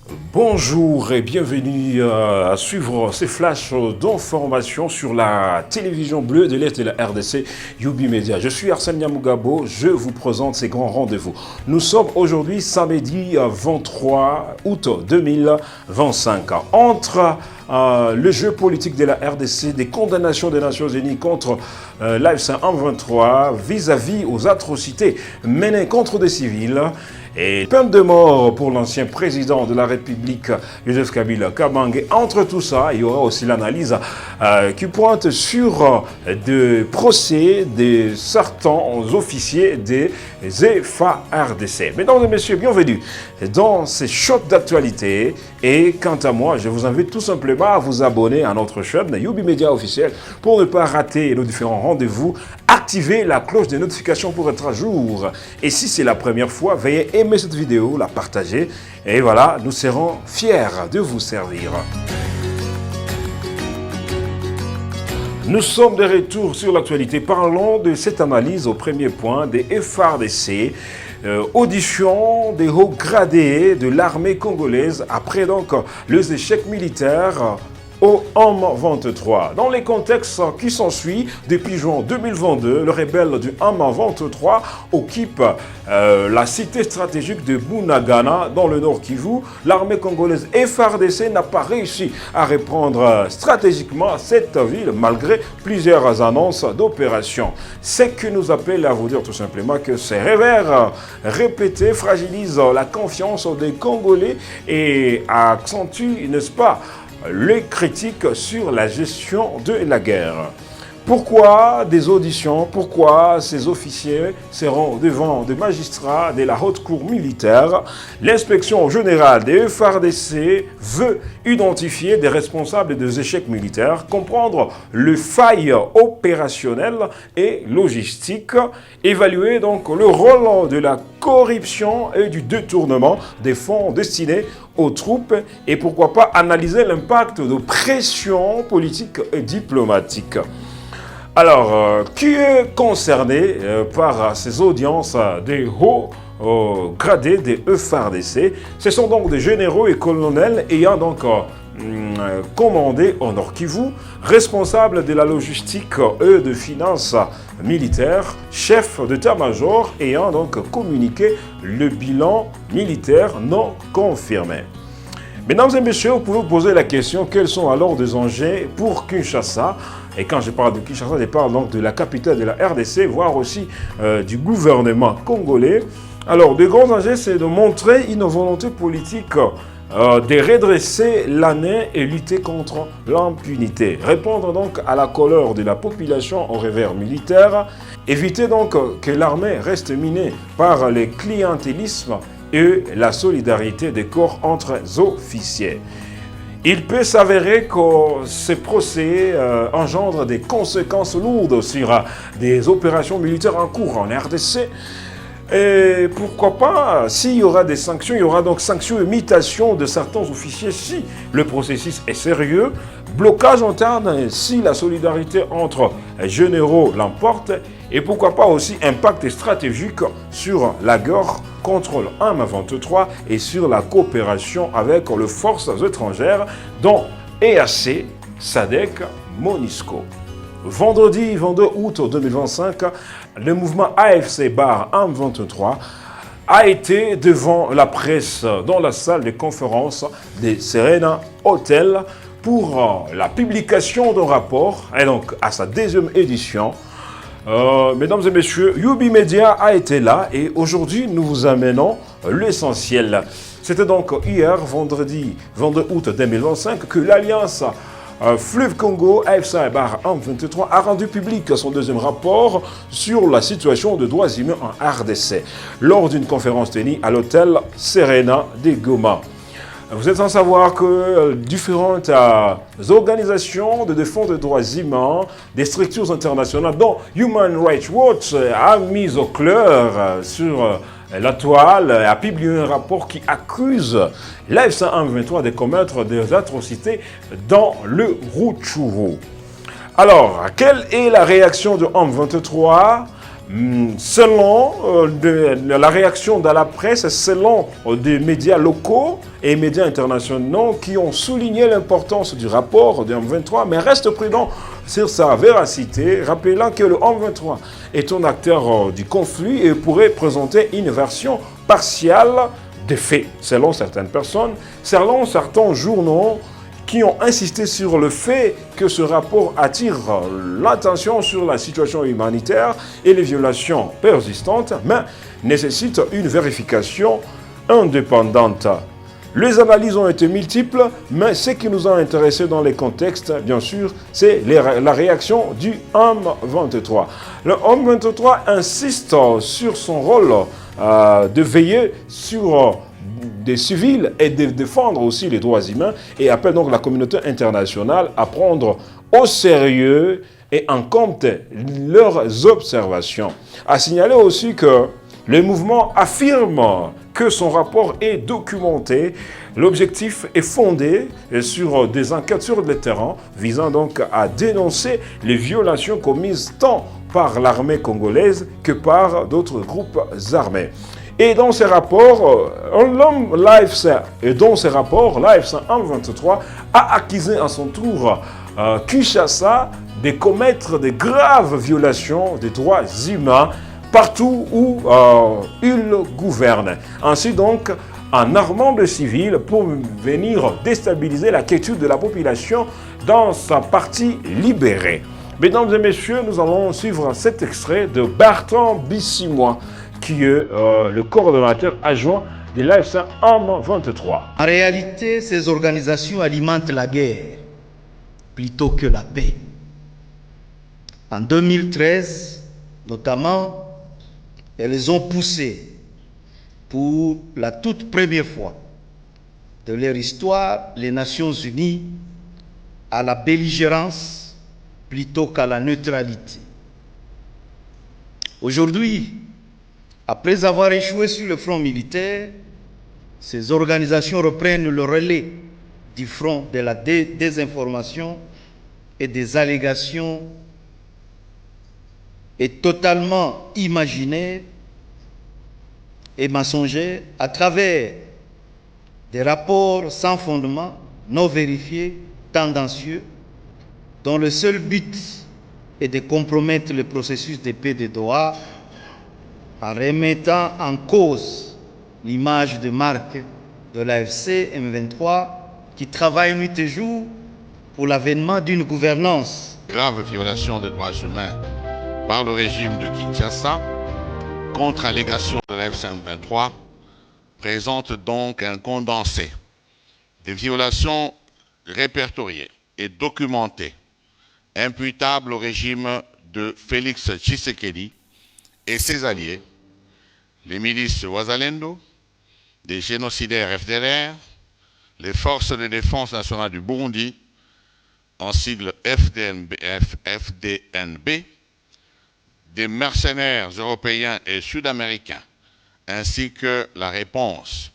Bonjour et bienvenue à suivre ces flashs d'informations sur la télévision bleue de l'Est de la RDC, Youbi Media. Je suis Arsène Nyamugabo, je vous présente ces grands rendez-vous. Nous sommes aujourd'hui samedi 23 août 2025. Entre le jeu politique de la RDC, des condamnations des Nations Unies contre l'AFC M23 vis-à-vis aux atrocités menées contre des civils, et peine de mort pour l'ancien président de la République, Joseph Kabila Kabange. Entre tout ça, il y aura aussi l'analyse qui pointe sur des procès de certains officiers des FARDC. Mesdames et messieurs, bienvenue dans ces chocs d'actualité. Et quant à moi, je vous invite tout simplement à vous abonner à notre chaîne Youbi Media officiel pour ne pas rater nos différents rendez-vous. Activez la cloche des notifications pour être à jour. Et si c'est la première fois, veuillez aimer cette vidéo, la partager. Et voilà, nous serons fiers de vous servir. Nous sommes de retour sur l'actualité. Parlons de cette analyse au premier point des FARDC. Audition des hauts gradés de l'armée congolaise après donc les échecs militaires au M23. Dans les contextes qui s'ensuivent, depuis juin 2022, le rebelle du M23 occupe la cité stratégique de Bunagana dans le Nord Kivu. L'armée congolaise FARDC n'a pas réussi à reprendre stratégiquement cette ville malgré plusieurs annonces d'opération. Ce qui nous appelle à vous dire tout simplement que ces revers répétés fragilisent la confiance des Congolais et accentuent, n'est-ce pas, les critiques sur la gestion de la guerre. Pourquoi des auditions? Pourquoi ces officiers seront devant des magistrats de la haute cour militaire? L'inspection générale des FARDC veut identifier des responsables des échecs militaires, comprendre les failles opérationnelles et logistiques, évaluer donc le rôle de la corruption et du détournement des fonds destinés aux troupes et pourquoi pas analyser l'impact de pression politique et diplomatique. Alors, qui est concerné par ces audiences des hauts gradés des FARDC? Ce sont donc des généraux et colonels ayant donc commandé au Nord Kivu, responsables de la logistique et de finances militaires, chefs d'état-major ayant donc communiqué le bilan militaire non confirmé. Mesdames et messieurs, vous pouvez vous poser la question, quels sont alors des enjeux pour Kinshasa? Et quand je parle de Kinshasa, je parle donc de la capitale de la RDC, voire aussi du gouvernement congolais. Alors, de grands enjeux, c'est de montrer une volonté politique de redresser l'année et lutter contre l'impunité. Répondre donc à la colère de la population au revers militaire. Éviter donc que l'armée reste minée par le clientélisme et la solidarité des corps entre officiers. Il peut s'avérer que ces procès engendrent des conséquences lourdes sur des opérations militaires en cours en RDC. Et pourquoi pas, s'il y aura des sanctions, il y aura donc sanctions et imitation de certains officiers si le processus est sérieux, blocage interne si la solidarité entre généraux l'emporte, et pourquoi pas aussi impact stratégique sur la guerre contre le M23 et sur la coopération avec les forces étrangères dont EAC, SADC, MONUSCO. Vendredi 22 août 2025, le mouvement AFC-M23 a été devant la presse dans la salle de conférence de Serena Hotel pour la publication d'un rapport, et donc à sa deuxième édition. Mesdames et messieurs, Youbi Media a été là et aujourd'hui nous vous amenons l'essentiel. C'était donc hier, vendredi 22 août 2025, que l'Alliance Fleuve Congo AFC-M23 a rendu public son deuxième rapport sur la situation des droits humains en RDC lors d'une conférence tenue à l'hôtel Serena de Goma. Vous êtes sans savoir que différentes organisations de défense des droits humains, des structures internationales, dont Human Rights Watch a mis au clair sur la toile, a publié un rapport qui accuse l'AFC M23 de commettre des atrocités dans le Rutshuru. Alors, quelle est la réaction de M23 ? Selon la réaction de la presse, selon des médias locaux et médias internationaux qui ont souligné l'importance du rapport du M23, mais reste prudent sur sa véracité, rappelant que le M23 est un acteur du conflit et pourrait présenter une version partielle des faits, selon certaines personnes, selon certains journaux qui ont insisté sur le fait que ce rapport attire l'attention sur la situation humanitaire et les violations persistantes, mais nécessite une vérification indépendante. Les analyses ont été multiples, mais ce qui nous a intéressés dans les contextes, bien sûr, c'est la réaction du M23. Le M23 insiste sur son rôle de veiller sur des civils et de défendre aussi les droits humains et appelle donc la communauté internationale à prendre au sérieux et en compte leurs observations. À signaler aussi que le mouvement affirme que son rapport est documenté. L'objectif est fondé sur des enquêtes sur le terrain visant donc à dénoncer les violations commises tant par l'armée congolaise que par d'autres groupes armés. Et dans ces rapports, l'AFC M23 a accusé à son tour Kinshasa de commettre de graves violations des droits humains partout où il gouverne. Ainsi donc, en armant les civils pour venir déstabiliser la quiétude de la population dans sa partie libérée. Mesdames et messieurs, nous allons suivre cet extrait de Bertrand Bissimois, qui est le coordonnateur adjoint de l'AFC M23. En réalité, ces organisations alimentent la guerre plutôt que la paix. En 2013, notamment, elles ont poussé pour la toute première fois de leur histoire les Nations Unies à la belligérance plutôt qu'à la neutralité. Aujourd'hui, après avoir échoué sur le front militaire, ces organisations reprennent le relais du front de la désinformation et des allégations et totalement imaginaires et mensongères à travers des rapports sans fondement, non vérifiés, tendancieux, dont le seul but est de compromettre le processus de paix de Doha en remettant en cause l'image de marque de l'AFC M23 qui travaille nuit et jour pour l'avènement d'une gouvernance. Grave violation des droits humains par le régime de Kinshasa, contre-allégation de l'AFC M23, présente donc un condensé des violations répertoriées et documentées, imputables au régime de Félix Tshisekedi et ses alliés, les milices Wazalendo, des génocidaires FDLR, les forces de défense nationale du Burundi, en sigle FDNB, des mercenaires européens et sud-américains, ainsi que la réponse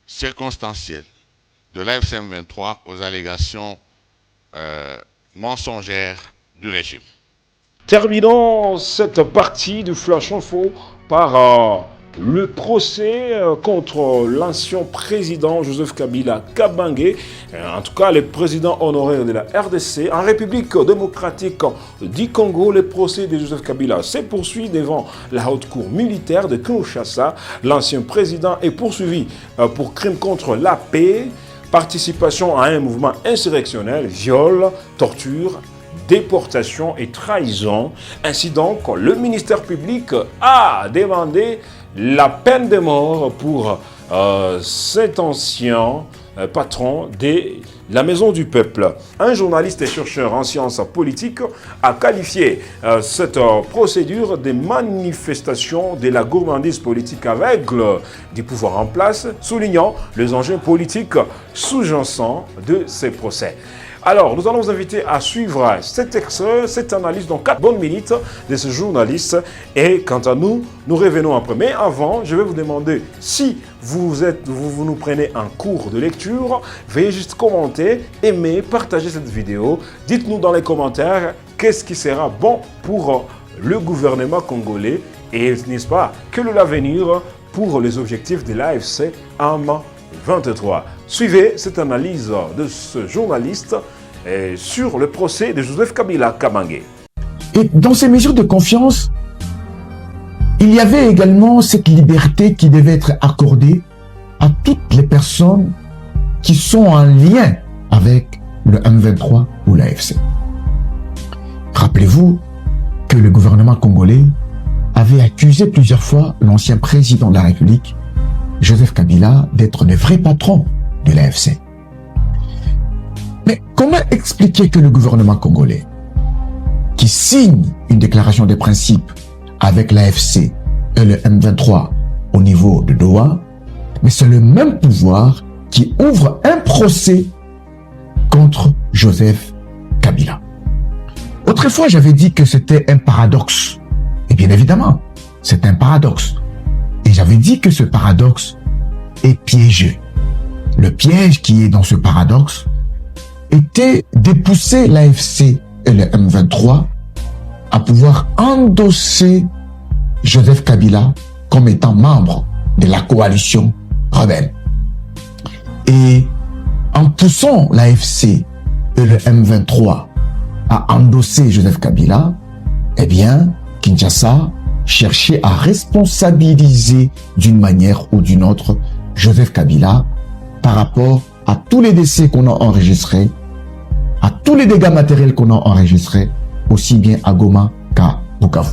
circonstancielle de l'AFC M23 aux allégations mensongères du régime. Terminons cette partie du Flash Info par le procès contre l'ancien président Joseph Kabila Kabange, en tout cas le président honoraire de la RDC. En République démocratique du Congo, le procès de Joseph Kabila se poursuit devant la haute cour militaire de Kinshasa. L'ancien président est poursuivi pour crimes contre la paix, participation à un mouvement insurrectionnel, viol, torture, déportation et trahison. Ainsi donc, le ministère public a demandé la peine de mort pour cet ancien patron de la Maison du Peuple. Un journaliste et chercheur en sciences politiques a qualifié cette procédure de manifestation de la gourmandise politique aveugle du pouvoir en place, soulignant les enjeux politiques sous-jacents de ces procès. Alors, nous allons vous inviter à suivre cet extrait, cette analyse dans 4 bonnes minutes de ce journaliste. Et quant à nous, nous revenons après. Mais avant, je vais vous demander si vous nous prenez un cours de lecture, veuillez juste commenter, aimer, partager cette vidéo. Dites-nous dans les commentaires qu'est-ce qui sera bon pour le gouvernement congolais et, n'est-ce pas, quel est l'avenir pour les objectifs de l'AFC M23. Suivez cette analyse de ce journaliste sur le procès de Joseph Kabila Kabange. Et dans ces mesures de confiance, il y avait également cette liberté qui devait être accordée à toutes les personnes qui sont en lien avec le M23 ou l'AFC. Rappelez-vous que le gouvernement congolais avait accusé plusieurs fois l'ancien président de la République, Joseph Kabila, d'être le vrai patron de l'AFC. Mais comment expliquer que le gouvernement congolais, qui signe une déclaration de principe avec l'AFC et le M23 au niveau de Doha, mais c'est le même pouvoir qui ouvre un procès contre Joseph Kabila. Autrefois, j'avais dit que c'était un paradoxe. Et bien évidemment, c'est un paradoxe. Et j'avais dit que ce paradoxe est piégeux. Le piège qui est dans ce paradoxe était de pousser l'AFC et le M23 à pouvoir endosser Joseph Kabila comme étant membre de la coalition rebelle. Et en poussant l'AFC et le M23 à endosser Joseph Kabila, eh bien, Kinshasa cherchait à responsabiliser d'une manière ou d'une autre Joseph Kabila par rapport à tous les décès qu'on a enregistrés, à tous les dégâts matériels qu'on a enregistrés, aussi bien à Goma qu'à Bukavu.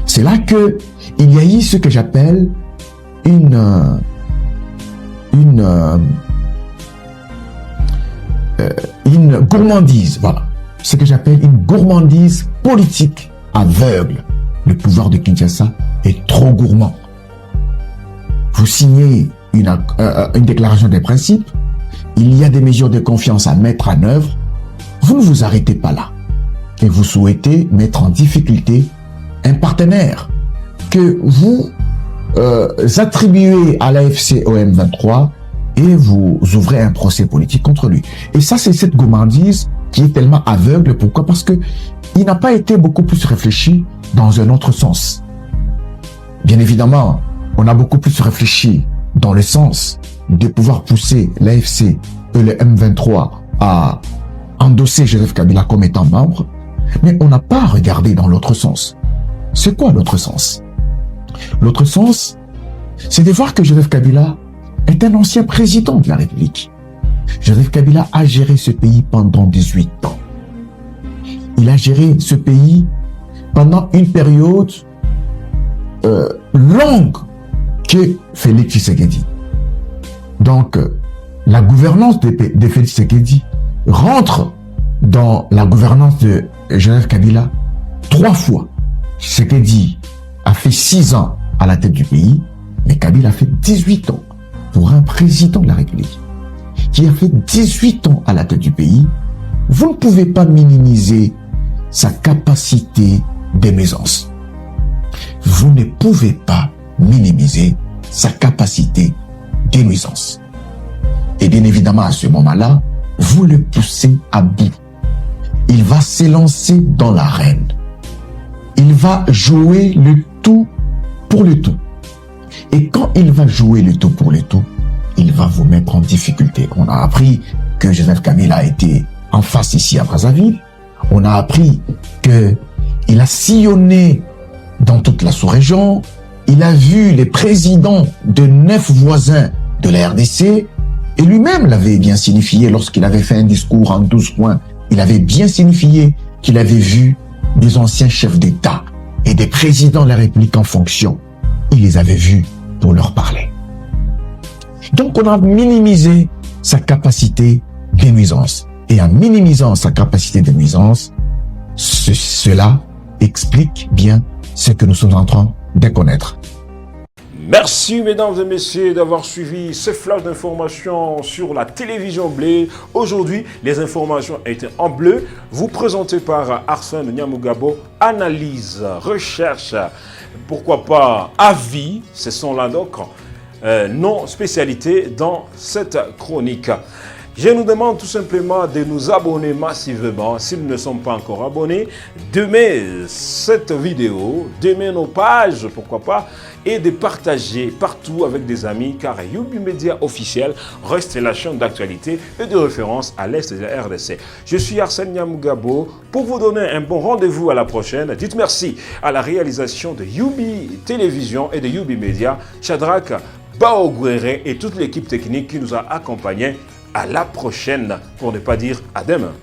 C'est là que il y a eu ce que j'appelle une gourmandise, voilà. Ce que j'appelle une gourmandise politique aveugle. Le pouvoir de Kinshasa est trop gourmand. Vous signez une déclaration des principes, il y a des mesures de confiance à mettre en œuvre, vous ne vous arrêtez pas là. Et vous souhaitez mettre en difficulté un partenaire que vous attribuez à l'AFC au M23 et vous ouvrez un procès politique contre lui. Et ça, c'est cette gourmandise qui est tellement aveugle. Pourquoi? Parce que il n'a pas été beaucoup plus réfléchi dans un autre sens. Bien évidemment, on a beaucoup plus réfléchi dans le sens de pouvoir pousser l'AFC et le M23 à endosser Joseph Kabila comme étant membre, mais on n'a pas regardé dans l'autre sens. C'est quoi l'autre sens? L'autre sens, c'est de voir que Joseph Kabila est un ancien président de la République. Joseph Kabila a géré ce pays pendant 18 ans. Il a géré ce pays pendant une période longue que Félix Tshisekedi. Donc, la gouvernance de Félix Tshisekedi rentre dans la gouvernance de Joseph Kabila 3 fois. Tshisekedi a fait 6 ans à la tête du pays, mais Kabila a fait 18 ans pour un président de la République qui a fait 18 ans à la tête du pays. Vous ne pouvez pas minimiser sa capacité d'émeissance. Vous ne pouvez pas minimiser sa capacité d'énuisance. Et bien évidemment, à ce moment-là, vous le poussez à bout. Il va s'élancer dans l'arène. Il va jouer le tout pour le tout. Et quand il va jouer le tout pour le tout, il va vous mettre en difficulté. On a appris que Joseph Kabila a été en face ici à Brazzaville. On a appris qu'il a sillonné dans toute la sous-région. Il a vu les présidents de 9 voisins de la RDC et lui-même l'avait bien signifié lorsqu'il avait fait un discours en 12 points. Il avait bien signifié qu'il avait vu des anciens chefs d'État et des présidents de la République en fonction. Il les avait vus pour leur parler. Donc on a minimisé sa capacité de nuisance. Et en minimisant sa capacité de nuisance, cela explique bien ce que nous sommes en train de connaître. Merci mesdames et messieurs d'avoir suivi ce flash d'informations sur la télévision Blé. Aujourd'hui, les informations étaient en bleu. Vous présentez par Arsène Nyamugabo, analyse, recherche, pourquoi pas avis, ce sont là donc nos spécialités dans cette chronique. Je nous demande tout simplement de nous abonner massivement s'ils ne sont pas encore abonnés, d'aimer cette vidéo, d'aimer nos pages, pourquoi pas, et de partager partout avec des amis, car Youbi Media officiel reste la chaîne d'actualité et de référence à l'Est de la RDC. Je suis Arsène Nyamugabo. Pour vous donner un bon rendez-vous à la prochaine, dites merci à la réalisation de Youbi Télévision et de Youbi Media, Shadrach Baogwere et toute l'équipe technique qui nous a accompagnés. À la prochaine, pour ne pas dire à demain.